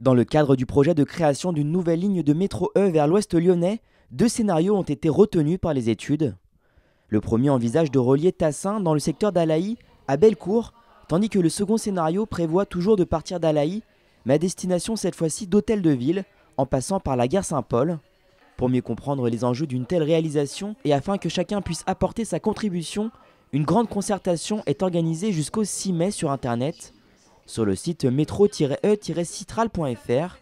Dans le cadre du projet de création d'une nouvelle ligne de métro E vers l'ouest lyonnais, 2 scénarios ont été retenus par les études. Le premier envisage de relier Tassin dans le secteur d'Alaï à Bellecour, tandis que le second scénario prévoit toujours de partir d'Alaï, mais à destination cette fois-ci d'Hôtel de Ville, en passant par la gare Saint-Paul. Pour mieux comprendre les enjeux d'une telle réalisation et afin que chacun puisse apporter sa contribution, une grande concertation est organisée jusqu'au 6 mai sur Internet, sur le site métro-e-citral.fr.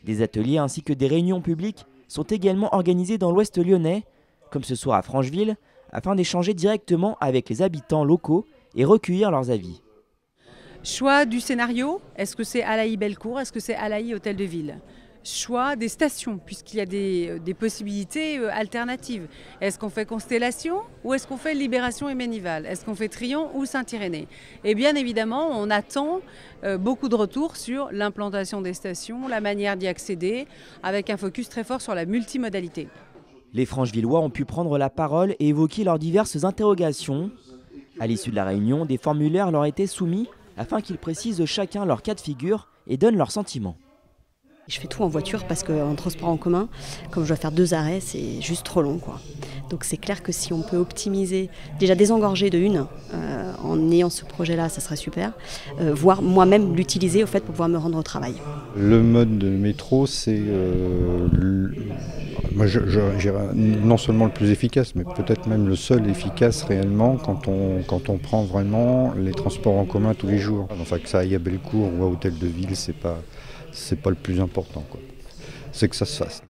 Des ateliers ainsi que des réunions publiques sont également organisés dans l'ouest lyonnais, comme ce soir à Francheville, afin d'échanger directement avec les habitants locaux et recueillir leurs avis. Choix du scénario, est-ce que c'est Alaï-Bellecour, est-ce que c'est Alaï-Hôtel de Ville? Choix des stations, puisqu'il y a des possibilités alternatives. Est-ce qu'on fait Constellation ou est-ce qu'on fait Libération et Ménival? Est-ce qu'on fait Tryon ou Saint-Irénée? Et bien évidemment, on attend beaucoup de retours sur l'implantation des stations, la manière d'y accéder, avec un focus très fort sur la multimodalité. Les Franchevillois ont pu prendre la parole et évoquer leurs diverses interrogations. À l'issue de la réunion, des formulaires leur étaient soumis afin qu'ils précisent chacun leur cas de figure et donnent leurs sentiments. Je fais tout en voiture parce qu'en transport en commun, comme je dois faire 2 arrêts, c'est juste trop long, quoi. Donc c'est clair que si on peut optimiser, déjà désengorger de une, en ayant ce projet-là, ça serait super, voire moi-même l'utiliser au fait pour pouvoir me rendre au travail. Le mode de métro, c'est moi, non seulement le plus efficace, mais peut-être même le seul efficace réellement quand on prend vraiment les transports en commun tous les jours. Enfin, que ça aille à Bellecour ou à Hôtel de Ville, c'est pas le plus important, quoi. C'est que ça se fasse.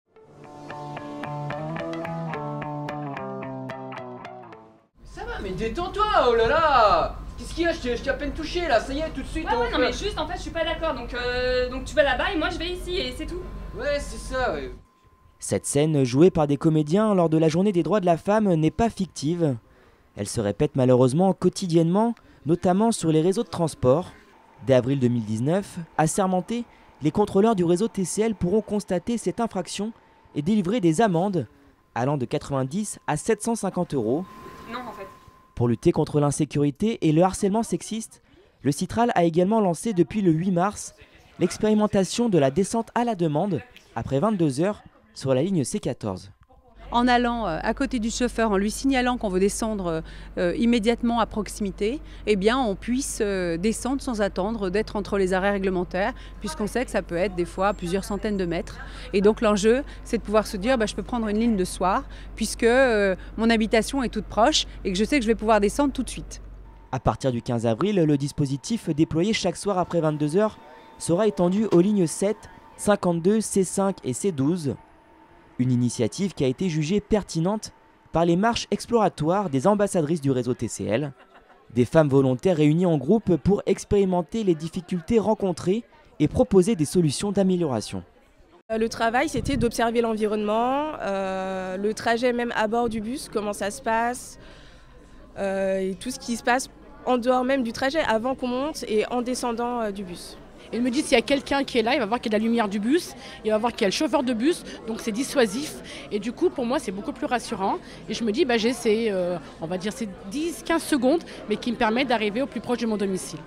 Ça va, mais détends-toi, oh là là! Qu'est-ce qu'il y a? Je t'ai à peine touché là, ça y est, tout de suite. Ouais, non mais juste en fait je suis pas d'accord, donc tu vas là-bas et moi je vais ici et c'est tout. Ouais, c'est ça, ouais. Cette scène, jouée par des comédiens lors de la journée des droits de la femme, n'est pas fictive. Elle se répète malheureusement quotidiennement, notamment sur les réseaux de transport. Dès avril 2019, assermentés, les contrôleurs du réseau TCL pourront constater cette infraction et délivrer des amendes allant de 90 à 750 €. Non en fait. Pour lutter contre l'insécurité et le harcèlement sexiste, le Citral a également lancé depuis le 8 mars l'expérimentation de la descente à la demande après 22 heures sur la ligne C14. En allant à côté du chauffeur, en lui signalant qu'on veut descendre immédiatement à proximité, eh bien on puisse descendre sans attendre d'être entre les arrêts réglementaires, puisqu'on sait que ça peut être des fois plusieurs centaines de mètres. Et donc l'enjeu, c'est de pouvoir se dire je peux prendre une ligne de soir, puisque mon habitation est toute proche et que je sais que je vais pouvoir descendre tout de suite. À partir du 15 avril, le dispositif déployé chaque soir après 22 heures sera étendu aux lignes 7, 52, C5 et C12. Une initiative qui a été jugée pertinente par les marches exploratoires des ambassadrices du réseau TCL, des femmes volontaires réunies en groupe pour expérimenter les difficultés rencontrées et proposer des solutions d'amélioration. Le travail, c'était d'observer l'environnement, le trajet même à bord du bus, comment ça se passe, et tout ce qui se passe en dehors même du trajet, avant qu'on monte et en descendant du bus. Il me dit s'il y a quelqu'un qui est là, il va voir qu'il y a de la lumière du bus, il va voir qu'il y a le chauffeur de bus, donc c'est dissuasif. Et du coup, pour moi, c'est beaucoup plus rassurant. Et je me dis, j'ai ces, on va dire, ces 10-15 secondes, mais qui me permettent d'arriver au plus proche de mon domicile.